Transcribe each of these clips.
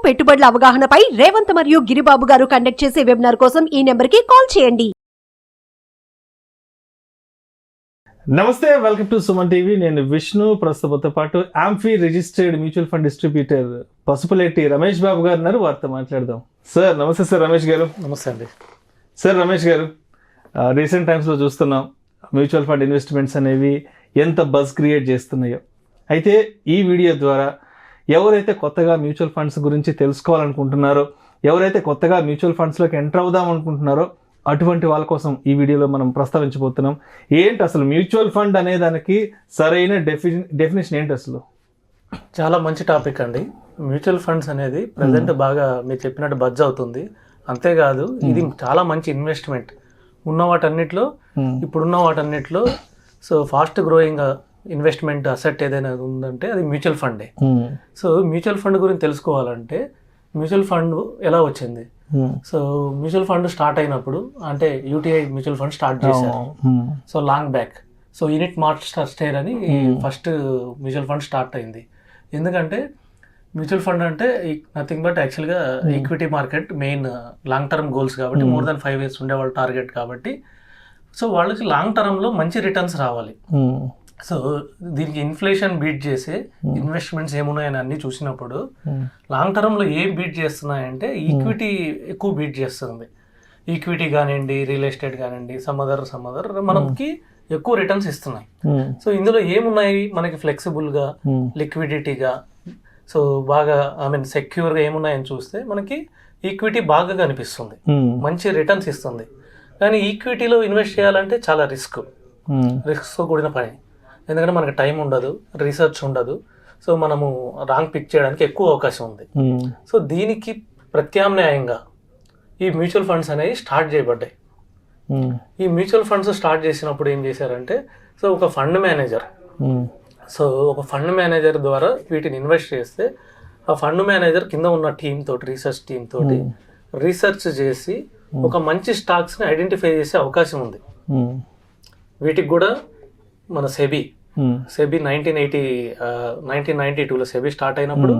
పెట్టుబడుల అవగాహనపై రేవంత్ మరియు గిరిబాబు గారు కండక్ట్ చేసే వెబినార్ కోసం ఈ నెంబర్కి కాల్ చేయండి. నమస్తే, వెల్కమ్ టు సుమన్ టీవీ. నేను విష్ణు. ప్రస్తుతంతో పాటు AMFI registered mutual fund distributor Pasupuleti Ramesh Babu garu ఉన్నారు. వారితో మాట్లాడదాం. సార్ నమస్తే. సార్ రమేష్ గారు. నమస్తే అండి. సార్ రమేష్ గారు, రీసెంట్ టైమ్స్లో చూస్తున్నాం మ్యూచువల్ ఫండ్ ఇన్వెస్ట్మెంట్స్ అనేవి ఎంత బజ్ క్రియేట్ చేస్తున్నాయో. అయితే ఈ వీడియో ద్వారా ఎవరైతే కొత్తగా మ్యూచువల్ ఫండ్స్ గురించి తెలుసుకోవాలనుకుంటున్నారో, ఎవరైతే కొత్తగా మ్యూచువల్ ఫండ్స్లోకి ఎంటర్ అవుదాం అనుకుంటున్నారో అటువంటి వాళ్ళ కోసం ఈ వీడియోలో మనం ప్రస్తావించబోతున్నాం. ఏంటి అసలు మ్యూచువల్ ఫండ్ అనే దానికి సరైన డెఫినేషన్ ఏంటి అసలు? చాలా మంచి టాపిక్ అండి. మ్యూచువల్ ఫండ్స్ అనేది ప్రజెంట్ బాగా మీరు చెప్పినట్టు బజ్ అవుతుంది. అంతేకాదు ఇది చాలా మంచి ఇన్వెస్ట్మెంట్. ఉన్న వాటన్నిటిలో ఇప్పుడున్న వాటన్నిటిలో so fast growing investment asset ఏదైనా ఉందంటే అది మ్యూచువల్ ఫండే. సో మ్యూచువల్ ఫండ్ గురించి తెలుసుకోవాలంటే మ్యూచువల్ ఫండ్ ఎలా వచ్చింది? సో మ్యూచువల్ ఫండ్ స్టార్ట్ అయినప్పుడు అంటే యూటీఐ మ్యూచువల్ ఫండ్ స్టార్ట్ చేశారు. So long back. So unit master అని ఫస్ట్ మ్యూచువల్ ఫండ్ స్టార్ట్ అయింది. ఎందుకంటే మ్యూచువల్ ఫండ్ అంటే నథింగ్ బట్ యాక్చువల్గా equity market main long term goals కాబట్టి మోర్ దాన్ 5 years ఉండే వాళ్ళ టార్గెట్ కాబట్టి సో వాళ్ళకి లాంగ్ టర్మ్లో మంచి రిటర్న్స్ రావాలి. సో దీనికి ఇన్ఫ్లేషన్ బీట్ చేసే ఇన్వెస్ట్మెంట్స్ ఏమున్నాయని అన్ని చూసినప్పుడు లాంగ్ టర్మ్లో ఏం బీట్ చేస్తున్నాయంటే ఈక్విటీ ఎక్కువ బీట్ చేస్తుంది. ఈక్విటీ కానివ్వండి, రియల్ ఎస్టేట్ కానివ్వండి, సమ్మదర్ మనకి ఎక్కువ రిటర్న్స్ ఇస్తున్నాయి. సో ఇందులో ఏమున్నాయి మనకి ఫ్లెక్సిబుల్గా, లిక్విడిటీగా, సో బాగా సెక్యూర్గా ఏమున్నాయని చూస్తే మనకి ఈక్విటీ బాగా కనిపిస్తుంది, మంచి రిటర్న్స్ ఇస్తుంది. కానీ ఈక్విటీలో ఇన్వెస్ట్ చేయాలంటే చాలా రిస్క్తో కూడిన పని. ఎందుకంటే మనకి టైం ఉండదు, రీసెర్చ్ ఉండదు. సో మనము రాంగ్ పిక్ చేయడానికి ఎక్కువ అవకాశం ఉంది. సో దీనికి ప్రత్యామ్నాయంగా ఈ మ్యూచువల్ ఫండ్స్ అనేవి స్టార్ట్ చేయబడ్డాయి. ఈ మ్యూచువల్ ఫండ్స్ స్టార్ట్ చేసినప్పుడు ఏం చేశారంటే సో ఒక ఫండ్ మేనేజర్ ద్వారా వీటిని ఇన్వెస్ట్ చేస్తే ఆ ఫండ్ మేనేజర్ కింద ఉన్న రీసెర్చ్ టీమ్ తోటి రీసెర్చ్ చేసి ఒక మంచి స్టాక్స్ని ఐడెంటిఫై చేసే అవకాశం ఉంది. వీటికి కూడా మన సెబీ 1992లో సెబీ స్టార్ట్ అయినప్పుడు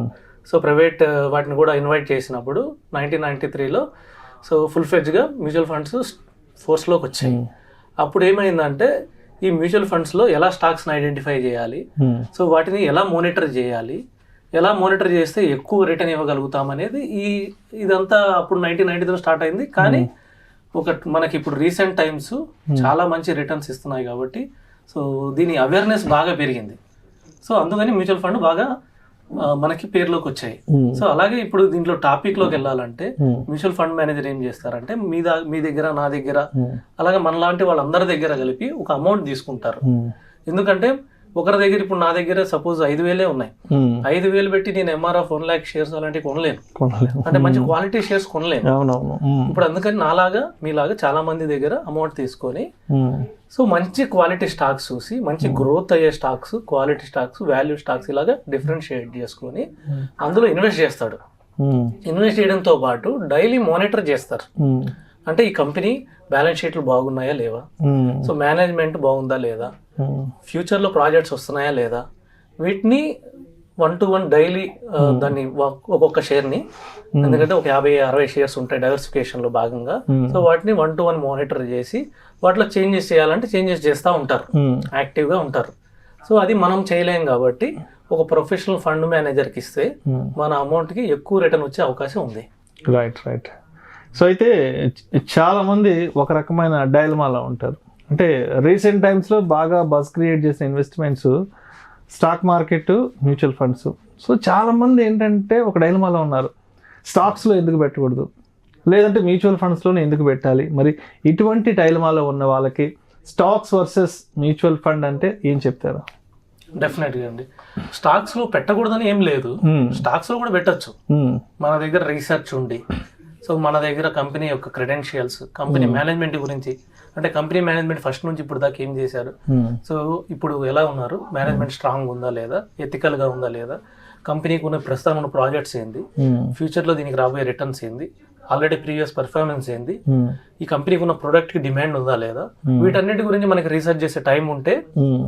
సో ప్రైవేట్ వాటిని కూడా ఇన్వైట్ చేసినప్పుడు 1993లో సో ఫుల్ ఫ్లెడ్జ్గా మ్యూచువల్ ఫండ్స్ ఫోర్స్లోకి వచ్చాయి. అప్పుడు ఏమైందంటే ఈ మ్యూచువల్ ఫండ్స్లో ఎలా స్టాక్స్ని ఐడెంటిఫై చేయాలి, సో వాటిని ఎలా మానిటర్ చేయాలి, ఎలా మానిటర్ చేస్తే ఎక్కువ రిటర్న్ ఇవ్వగలుగుతాం అనేది ఇదంతా అప్పుడు 1993లో స్టార్ట్ అయింది. కానీ మనకి ఇప్పుడు రీసెంట్ టైమ్స్ చాలా మంచి రిటర్న్స్ ఇస్తున్నాయి కాబట్టి సో దీని అవేర్నెస్ బాగా పెరిగింది. సో అందుకని మ్యూచువల్ ఫండ్ బాగా మనకి పేరులోకి వచ్చాయి. సో అలాగే ఇప్పుడు దీంట్లో టాపిక్లోకి వెళ్ళాలంటే మ్యూచువల్ ఫండ్ మేనేజర్ ఏం చేస్తారంటే మీ దగ్గర, నా దగ్గర, అలాగే మనలాంటి వాళ్ళందరి దగ్గర కలిపి ఒక అమౌంట్ తీసుకుంటారు. ఎందుకంటే ఒకరి దగ్గర ఇప్పుడు నా దగ్గర సపోజ్ 5,000 ఉన్నాయి. 5,000 పెట్టి నేను MRF 1 lakh షేర్స్ అలాంటివి కొనలేను. అంటే మంచి క్వాలిటీ షేర్స్ కొనలేను. ఇప్పుడు అందుకని మీలాగా చాలా మంది దగ్గర అమౌంట్ తీసుకొని సో మంచి క్వాలిటీ స్టాక్స్ చూసి మంచి గ్రోత్ అయ్యే stocks, quality stocks, value stocks ఇలాగా డిఫరెన్షియేట్ చేసుకొని అందులో ఇన్వెస్ట్ చేస్తాడు. ఇన్వెస్ట్ చేయడంతో పాటు డైలీ మానిటర్ చేస్తారు. అంటే ఈ కంపెనీ బ్యాలెన్స్ షీట్లు బాగున్నాయా లేవా, సో మేనేజ్మెంట్ బాగుందా లేదా, ఫ్యూచర్లో ప్రాజెక్ట్స్ వస్తున్నాయా లేదా, వీటిని 1 to 1 డైలీ దాన్ని ఒక్కొక్క షేర్ని, ఎందుకంటే ఒక 50-60 షేర్స్ ఉంటాయి డైవర్సిఫికేషన్లో భాగంగా. సో వాటిని 1 to 1 మానిటర్ చేసి వాటిలో చేంజెస్ చేయాలంటే చేంజెస్ చేస్తూ ఉంటారు, యాక్టివ్గా ఉంటారు. సో అది మనం చేయలేం కాబట్టి ఒక ప్రొఫెషనల్ ఫండ్ మేనేజర్కి ఇస్తే మన అమౌంట్కి ఎక్కువ రిటర్న్ వచ్చే అవకాశం ఉంది. రైట్. సో అయితే చాలామంది ఒక రకమైన డైలమాలో ఉంటారు. అంటే రీసెంట్ టైమ్స్లో బాగా బజ్ క్రియేట్ చేసిన investments stock market, mutual funds. So చాలామంది ఏంటంటే ఒక డైలమాలో ఉన్నారు. స్టాక్స్లో ఎందుకు పెట్టకూడదు, లేదంటే మ్యూచువల్ ఫండ్స్లోనే ఎందుకు పెట్టాలి? మరి ఇటువంటి డైలమాలో ఉన్న వాళ్ళకి స్టాక్స్ వర్సెస్ మ్యూచువల్ ఫండ్ అంటే ఏం చెప్తారు? డెఫినెట్గా అండి, స్టాక్స్లో పెట్టకూడదని ఏం లేదు, స్టాక్స్లో కూడా పెట్టచ్చు. మన దగ్గర రీసెర్చ్ ఉండి, సో మన దగ్గర కంపెనీ యొక్క క్రెడెన్షియల్స్, కంపెనీ మేనేజ్మెంట్ గురించి, అంటే కంపెనీ మేనేజ్మెంట్ ఫస్ట్ నుంచి ఇప్పుడు దాకా ఏం చేశారు, సో ఇప్పుడు ఎలా ఉన్నారు, మేనేజ్మెంట్ స్ట్రాంగ్ ఉందా లేదా, ఎథికల్గా ఉందా లేదా, కంపెనీకి ఉన్న ప్రస్తుతం ఉన్న ప్రాజెక్ట్స్ ఏంది, ఫ్యూచర్లో దీనికి రాబోయే రిటర్న్స్ ఏంది, ఆల్రెడీ ప్రీవియస్ పర్ఫార్మెన్స్ ఏంది, ఈ కంపెనీకి ఉన్న ప్రొడక్ట్కి డిమాండ్ ఉందా లేదా, వీటన్నిటి గురించి మనకి రీసెర్చ్ చేసే టైం ఉంటే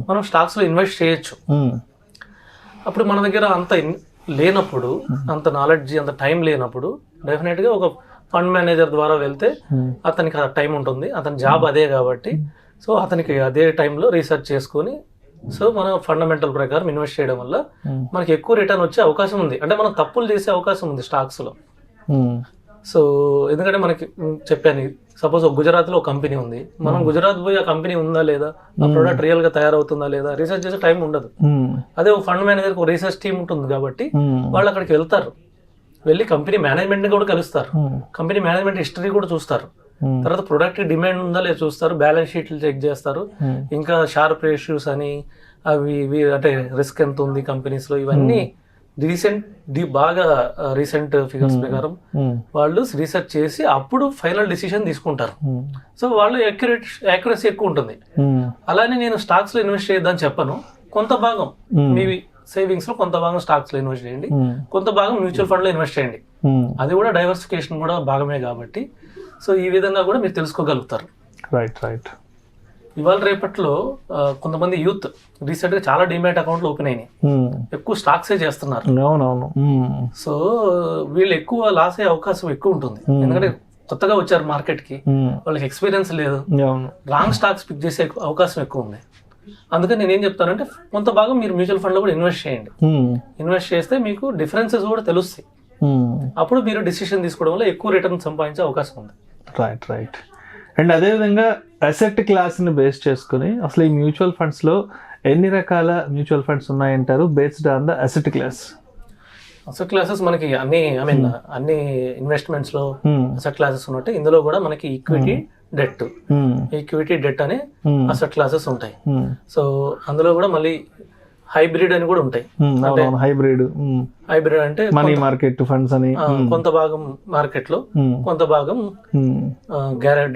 మనం స్టాక్స్లో ఇన్వెస్ట్ చేయొచ్చు. అప్పుడు మన దగ్గర అంత లేనప్పుడు, అంత నాలెడ్జ్ అంత టైం లేనప్పుడు డెఫినెట్గా ఒక ఫండ్ మేనేజర్ ద్వారా వెళ్తే అతనికి ఆ టైం ఉంటుంది, అతని జాబ్ అదే కాబట్టి సో అతనికి అదే టైంలో రీసెర్చ్ చేసుకొని సో మనం ఫండమెంటల్ ప్రకారం ఇన్వెస్ట్ చేయడం వల్ల మనకి ఎక్కువ రిటర్న్ వచ్చే అవకాశం ఉంది. అంటే మనం తప్పులు చేసే అవకాశం ఉంది స్టాక్స్లో. సో ఎందుకంటే మనకి చెప్పాను, సపోజ్ ఒక గుజరాత్లో ఒక కంపెనీ ఉంది, మనం గుజరాత్ పోయి ఆ కంపెనీ ఉందా లేదా, ఆ ప్రోడక్ట్ రియల్గా తయారవుతుందా లేదా రీసెర్చ్ చేసే టైం ఉండదు. అదే ఒక ఫండ్ మేనేజర్కి ఒక రీసెర్చ్ టీమ్ ఉంటుంది కాబట్టి వాళ్ళు అక్కడికి వెళ్తారు, వెళ్ళి కంపెనీ మేనేజ్మెంట్ని కూడా కలుస్తారు, కంపెనీ మేనేజ్మెంట్ హిస్టరీ కూడా చూస్తారు, తర్వాత ప్రొడక్ట్ డిమాండ్ ఉందా లేదా చూస్తారు, బ్యాలెన్స్ షీట్లు చెక్ చేస్తారు, ఇంకా షార్ప్ రేషియోస్ అని అవి అంటే రిస్క్ ఎంత ఉంది కంపెనీస్లో, ఇవన్నీ బాగా రీసెంట్ ఫిగర్స్ ప్రకారం వాళ్ళు రీసెర్చ్ చేసి అప్పుడు ఫైనల్ డిసిషన్ తీసుకుంటారు. సో వాళ్ళు యాక్యురసీ ఎక్కువ ఉంటుంది. అలానే నేను స్టాక్స్ లో ఇన్వెస్ట్ చేయొద్దని చెప్పను, కొంత భాగం మీ సేవింగ్స్ లో కొంత భాగం స్టాక్స్ లో ఇన్వెస్ట్ చేయండి, కొంత భాగం మ్యూచువల్ ఫండ్ లో ఇన్వెస్ట్ చేయండి. అది కూడా డైవర్సిఫికేషన్ కూడా భాగమే కాబట్టి సో ఈ విధంగా కూడా మీరు తెలుసుకోగలుగుతారు. Right right. ఇవాళ రేపట్లో కొంతమంది యూత్ రీసెంట్ గా చాలా డిమాట్ అకౌంట్లు ఓపెన్ అయినాయి, ఎక్కువ స్టాక్సే చేస్తున్నారు. అవునవును. సో వీళ్ళు ఎక్కువ లాస్ అయ్యే అవకాశం ఎక్కువ ఉంటుంది, ఎందుకంటే కొత్తగా వచ్చారు మార్కెట్ కి, వాళ్ళకి ఎక్స్పీరియన్స్ లేదు, రాంగ్ స్టాక్స్ పిక్ చేసే అవకాశం ఎక్కువ ఉంది. అందుకని నేనేం చెప్తానంటే కొంత భాగం మీరు మ్యూచువల్ ఫండ్ లో కూడా ఇన్వెస్ట్ చేయండి. ఇన్వెస్ట్ చేస్తే మీకు డిఫరెన్సెస్ కూడా తెలుస్తాయి, అప్పుడు మీరు డిసిషన్ తీసుకోవడం వల్ల ఎక్కువ రిటర్న్ సంపాదించే అవకాశం ఉంది. Right right. అండ్ అదేవిధంగా అసెట్ క్లాస్ని బేస్ చేసుకుని అసలు ఈ మ్యూచువల్ ఫండ్స్లో ఎన్ని రకాల మ్యూచువల్ ఫండ్స్ ఉన్నాయంటారు based on the asset class? Asset classes మనకి అన్ని ఇన్వెస్ట్మెంట్స్ లో అసెట్ క్లాసెస్ ఉన్నట్టు ఇందులో కూడా మనకి ఈక్విటీ డెట్ అనే అసెట్ క్లాసెస్ ఉంటాయి. సో అందులో కూడా మళ్ళీ హైబ్రిడ్ అని కూడా ఉంటాయి. హైబ్రిడ్ అంటే మనీ మార్కెట్ ఫండ్స్ అని, కొంత భాగం మార్కెట్ లో కొంత భాగం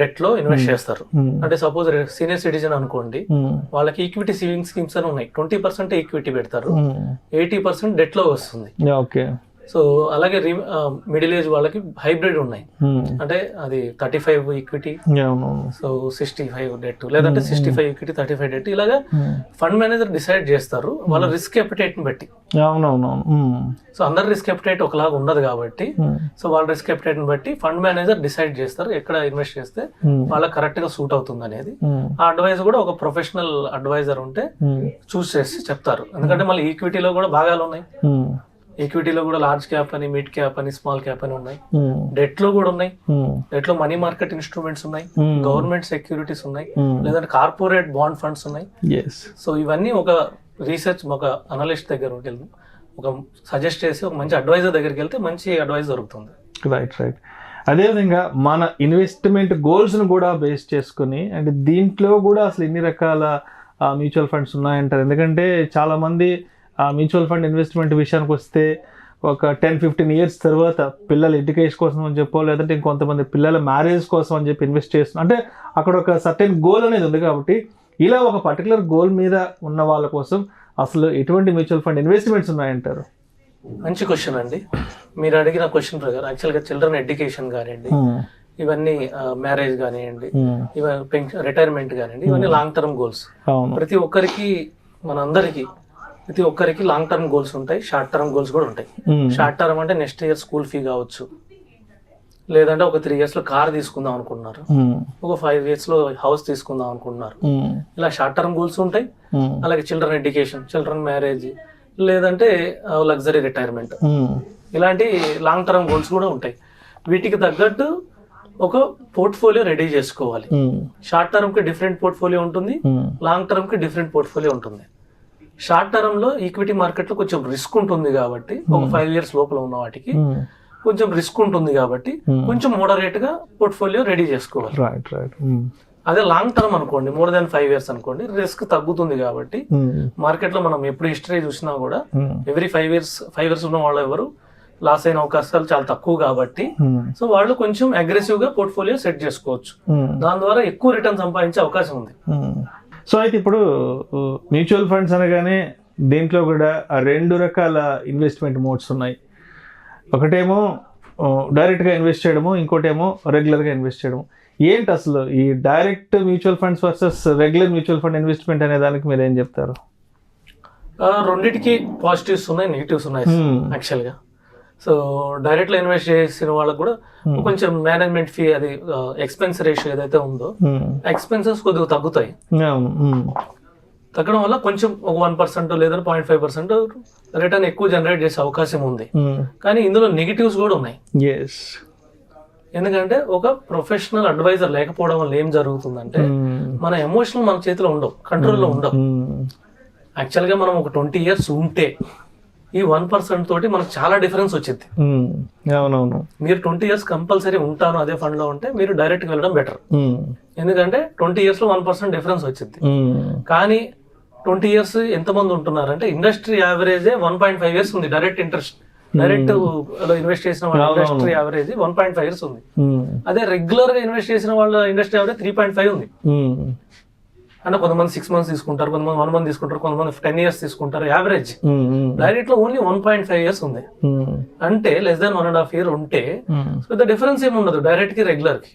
డెట్ లో ఇన్వెస్ట్ చేస్తారు. అంటే సపోజ్ సీనియర్ సిటిజన్ అనుకోండి, వాళ్ళకి ఈక్విటీ సేవింగ్ స్కీమ్స్ అని ఉన్నాయి, 20% ఈక్విటీ పెడతారు, 80% డెట్ లో వస్తుంది. సో అలాగే మిడిల్ ఏజ్ వాళ్ళకి హైబ్రిడ్ ఉన్నాయి, అంటే అది 35 ఈక్విటీ, సో 65 డెట్, లేదంటే 65 ఈక్విటీ 35 డెట్, ఇలాగా ఫండ్ మేనేజర్ డిసైడ్ చేస్తారు వాళ్ళ రిస్క్ ఎపిటైట్ ని బట్టి. సో అందరి రిస్క్ ఎపిటైట్ ఒకలాగా ఉండదు కాబట్టి సో వాళ్ళ రిస్క్ ఎపిటైట్ ని బట్టి ఫండ్ మేనేజర్ డిసైడ్ చేస్తారు ఎక్కడ ఇన్వెస్ట్ చేస్తే వాళ్ళకి కరెక్ట్ గా సూట్ అవుతుంది అనేది. ఆ అడ్వైజ్ కూడా ఒక ప్రొఫెషనల్ అడ్వైజర్ ఉంటే చూస్ చేసి చెప్తారు. ఎందుకంటే మళ్ళీ ఈక్విటీలో కూడా భాగాలు ఉన్నాయి, ఈక్విటీలో కూడా లార్జ్ క్యాప్ అని, మిడ్ క్యాప్ అని, స్మాల్ క్యాప్ అని ఉన్నాయి, డెట్ లో కూడా ఉన్నాయి, డెట్ లో మనీ మార్కెట్ ఇన్స్ట్రుమెంట్స్ ఉన్నాయి, గవర్నమెంట్ సెక్యూరిటీస్ ఉన్నాయి, లేదంటే కార్పొరేట్ బాండ్ ఫండ్స్ ఉన్నాయి. సో ఇవన్నీ ఒక రీసెర్చ్ ఒక అనలిస్ట్ దగ్గర ఉంటుంది, ఒక సజెస్ట్ చేసి ఒక మంచి అడ్వైజర్ దగ్గరికి వెళ్తే మంచి అడ్వైస్ దొరుకుతుంది. Right right. అదేవిధంగా మన ఇన్వెస్ట్మెంట్ గోల్స్ను కూడా బేస్ చేసుకుని, అంటే దీంట్లో కూడా అసలు ఎన్ని రకాల మ్యూచువల్ ఫండ్స్ ఉన్నాయంటారు? ఎందుకంటే చాలామంది మ్యూచువల్ ఫండ్ ఇన్వెస్ట్మెంట్ విషయానికి వస్తే ఒక 10-15 ఇయర్స్ తర్వాత పిల్లల ఎడ్యుకేషన్ కోసం అని చెప్పో, లేదంటే ఇంకొంతమంది పిల్లల మ్యారేజ్ కోసం అని చెప్పి ఇన్వెస్ట్ చేస్తున్నారు. అంటే అక్కడ ఒక సర్టెన్ గోల్ అనేది ఉంది కాబట్టి ఇలా ఒక పర్టికులర్ గోల్ మీద ఉన్న వాళ్ళ కోసం అసలు ఎటువంటి మ్యూచువల్ ఫండ్ ఇన్వెస్ట్మెంట్స్ ఉన్నాయంటారు? మంచి క్వశ్చన్ అండి. మీరు అడిగిన క్వశ్చన్ ప్రకారం యాక్చువల్గా చిల్డ్రన్ ఎడ్యుకేషన్ కానివ్వండి, ఇవన్నీ మ్యారేజ్ కానివ్వండి, ఇవన్నీ రిటైర్మెంట్ కానివ్వండి, ఇవన్నీ లాంగ్ టర్మ్ గోల్స్. ప్రతి ఒక్కరికి లాంగ్ టర్మ్ గోల్స్ ఉంటాయి, షార్ట్ టర్మ్ గోల్స్ కూడా ఉంటాయి. షార్ట్ టర్మ్ అంటే నెక్స్ట్ ఇయర్ స్కూల్ ఫీ కావచ్చు, లేదంటే ఒక 3 years లో కార్ తీసుకుందాం అనుకుంటున్నారు, ఒక 5 years లో హౌస్ తీసుకుందాం అనుకుంటున్నారు. ఇలా షార్ట్ టర్మ్ గోల్స్ ఉంటాయి. అలాగే చిల్డ్రన్ ఎడ్యుకేషన్, చిల్డ్రన్ మ్యారేజ్, లేదంటే లగ్జరీ రిటైర్మెంట్, ఇలాంటి లాంగ్ టర్మ్ గోల్స్ కూడా ఉంటాయి. వీటికి తగ్గట్టు ఒక పోర్ట్ఫోలియో రెడీ చేసుకోవాలి. షార్ట్ టర్మ్ కి డిఫరెంట్ పోర్ట్ఫోలియో ఉంటుంది, లాంగ్ టర్మ్ కి డిఫరెంట్ పోర్ట్ఫోలియో ఉంటుంది. షార్ట్ టర్మ్ లో ఈక్విటీ మార్కెట్ లో కొంచెం రిస్క్ ఉంటుంది కాబట్టి, ఒక 5 years లోపల ఉన్న వాటికి కొంచెం రిస్క్ ఉంటుంది కాబట్టి కొంచెం మోడరేట్ గా పోర్ట్ఫోలియో రెడీ చేసుకోవాలి. అదే లాంగ్ టర్మ్ అనుకోండి, more than 5 years అనుకోండి, రిస్క్ తగ్గుతుంది కాబట్టి మార్కెట్ లో మనం ఎప్పుడు హిస్టరీ చూసినా కూడా ఎవ్రీ 5 years ఉన్న వాళ్ళు ఎవరు లాస్ అయిన అవకాశాలు చాలా తక్కువ కాబట్టి సో వాళ్ళు కొంచెం అగ్రెసివ్ గా పోర్ట్ఫోలియో సెట్ చేసుకోవచ్చు, దాని ద్వారా ఎక్కువ రిటర్న్ సంపాదించే అవకాశం ఉంది. సో అయితే ఇప్పుడు మ్యూచువల్ ఫండ్స్ అనగానే దీంట్లో కూడా 2 రకాల ఇన్వెస్ట్మెంట్ మోడ్స్ ఉన్నాయి. ఒకటేమో డైరెక్ట్గా ఇన్వెస్ట్ చేయడము, ఇంకోటేమో రెగ్యులర్గా ఇన్వెస్ట్ చేయడము. ఏంటి అసలు ఈ direct mutual funds versus regular mutual fund investment అనే దానికి మీరు ఏం చెప్తారు? రెండిటికి పాజిటివ్స్ ఉన్నాయి, నెగిటివ్స్ ఉన్నాయి యాక్చువల్గా. సో డైరెక్ట్లో ఇన్వెస్ట్ చేసిన వాళ్ళకి కూడా కొంచెం మేనేజ్మెంట్ ఫీ, అది ఎక్స్పెన్స్ రేషియో ఏదైతే ఉందో ఎక్స్పెన్సెస్ కొద్దిగా తగ్గుతాయి. తగ్గడం వల్ల కొంచెం ఒక 1% లేదా 0.5% రిటర్న్ ఎక్కువ జనరేట్ చేసే అవకాశం ఉంది. కానీ ఇందులో నెగిటివ్స్ కూడా ఉన్నాయి. ఎందుకంటే ఒక ప్రొఫెషనల్ అడ్వైజర్ లేకపోవడం వల్ల ఏం జరుగుతుందంటే మన ఎమోషనల్ మన చేతిలో ఉండవు, కంట్రోల్లో ఉండవు. యాక్చువల్గా మనం ఒక 20 years ఉంటే ఈ 1% తోటి మనకు చాలా డిఫరెన్స్ వచ్చింది. మీరు 20 years కంపల్సరీ ఉంటాను అదే ఫండ్ లో ఉంటే మీరు డైరెక్ట్ గా వెళ్ళడం బెటర్. ఎందుకంటే 20 years లో 1% డిఫరెన్స్ వచ్చింది. కానీ 20 years ఎంతమంది ఉంటున్నారంటే ఇండస్ట్రీ యావరేజ్ 1.5 years ఉంది. డైరెక్ట్ ఇన్వెస్ట్ చేసిన వాళ్ళ ఇండస్ట్రీ యావరేజ్ 1.5 years ఉంది. అదే రెగ్యులర్ గా ఇన్వెస్ట్ చేసిన వాళ్ళ ఇండస్ట్రీ యావరేజ్ 3.5 ఉంది. అంటే కొంతమంది 6 months తీసుకుంటారు, కొంతమంది 1 month తీసుకుంటారు, కొంతమంది 10 years తీసుకుంటారు. యావరేజ్ డైరెక్ట్ లో ఓన్లీ 1.5 years ఉంది. అంటే లెస్ దాన్ 1.5 year ఉంటే పెద్ద డిఫరెన్స్ ఏమి ఉండదు డైరెక్ట్ కి రెగ్యులర్ కి.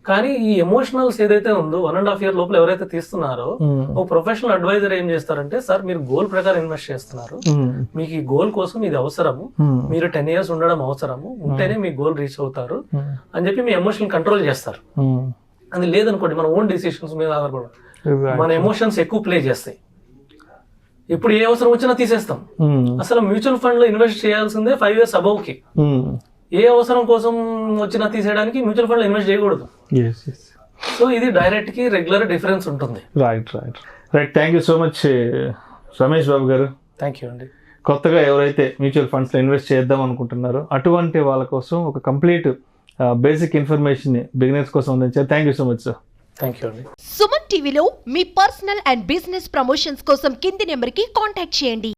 కానీ ఈ ఎమోషనల్స్ ఏదైతే ఉందో 1.5 year లోపల ఎవరైతే తీస్తున్నారో ఒక ప్రొఫెషనల్ అడ్వైజర్ ఏం చేస్తారంటే, సార్ మీరు గోల్ ప్రకారం ఇన్వెస్ట్ చేస్తున్నారు, మీకు ఈ గోల్ కోసం ఇది అవసరము, మీరు 10 years ఉండడం అవసరము, ఉంటేనే మీ గోల్ రీచ్ అవుతారు అని చెప్పి మీ ఎమోషన్ కంట్రోల్ చేస్తారు. అది లేదనుకోండి మన ఓన్ డిసిషన్స్ మీద ఆధారపడ మన ఎమోషన్స్ ఎక్కువ ప్లే చేస్తాయి. ఇప్పుడు ఏ అవసరం వచ్చినా తీసేస్తాం. అసలు మ్యూచువల్ ఫండ్ లో ఇన్వెస్ట్ చేయాల్సిందే 5 years above కి. ఏ అవసరం కోసం వచ్చినా తీసేయడానికి మ్యూచువల్ ఫండ్ లో ఇన్వెస్ట్ చేయకూడదు. సో ఇది డైరెక్ట్ కి రెగ్యులర్ డిఫరెన్స్ ఉంటుంది. Right. Thank you so much Ramesh Babu garu. Thank you అండి. కొత్తగా ఎవరైతే మ్యూచువల్ ఫండ్స్ లో ఇన్వెస్ట్ చేద్దాం అనుకుంటున్నారో అటువంటి వాళ్ళ కోసం ఒక కంప్లీట్ బేసిక్ ఇన్ఫర్మేషన్ బిగినర్స్ కోసం అందించారు. Thank you so much sir. Thank you అండి. సుమన్ టీవీలో మీ పర్సనల్ అండ్ బిజినెస్ ప్రమోషన్స్ కోసం కింది నెంబర్కి కాంటాక్ట్ చేయండి.